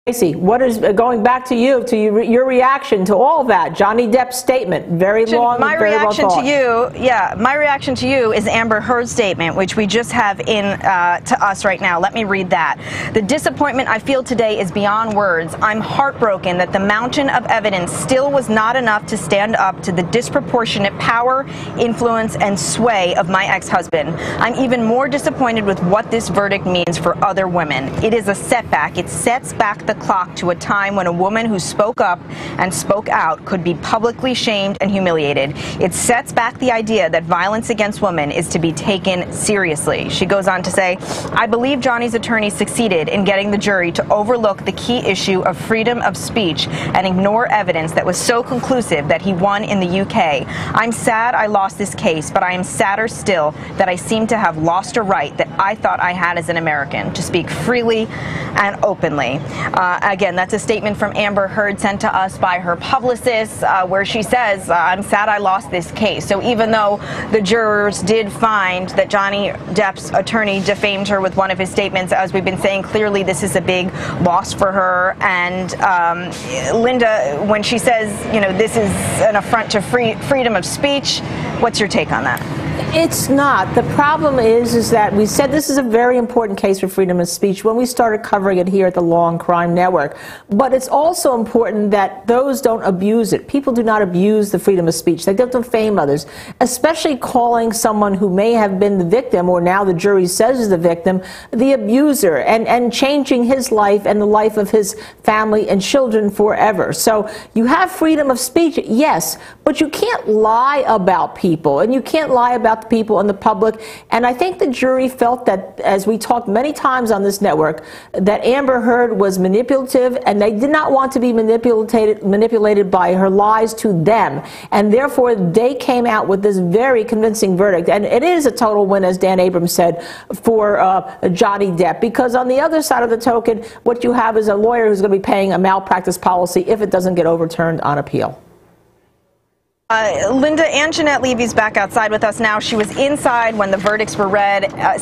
Stacey, what is going back to you, your reaction to all that? Johnny Depp's statement, very long, my very reaction well thought. to you, my reaction to you is Amber Heard's statement, which we just have in to us right now. Let me read that. The disappointment I feel today is beyond words. I'm heartbroken that the mountain of evidence still was not enough to stand up to the disproportionate power, influence, and sway of my ex-husband. I'm even more disappointed with what this verdict means for other women. It is a setback. It sets back the clock to a time when a woman who spoke up and spoke out could be publicly shamed and humiliated. It sets back the idea that violence against women is to be taken seriously. She goes on to say, I believe Johnny's attorney succeeded in getting the jury to overlook the key issue of freedom of speech and ignore evidence that was so conclusive that he won in the UK. I'm sad I lost this case, but I am sadder still that I seem to have lost a right that I thought I had as an American to speak freely and openly. Again, that's a statement from Amber Heard sent to us by her publicist, where she says, I'm sad I lost this case. So even though the jurors did find that Johnny Depp's attorney defamed her with one of his statements, as we've been saying, clearly this is a big loss for her. And Linda, when she says, you know, this is an affront to freedom of speech, what's your take on that? It's not. The problem is that we said this is a very important case for freedom of speech when we started covering it here at the Law and Crime Network. But it's also important that those don't abuse it. People do not abuse the freedom of speech. They don't defame others, especially calling someone who may have been the victim, or now the jury says is the victim, the abuser, and changing his life and the life of his family and children forever. So you have freedom of speech, yes, but you can't lie about people, and you can't lie about the people in the public. And I think the jury felt that, as we talked many times on this network, that Amber Heard was manipulative, and they did not want to be manipulated by her lies to them. And therefore, they came out with this very convincing verdict. And it is a total win, as Dan Abrams said, for Johnny Depp, because on the other side of the token, what you have is a lawyer who's going to be paying a malpractice policy if it doesn't get overturned on appeal. Linda, Ann Jeanette Levy's back outside with us now. She was inside when the verdicts were read.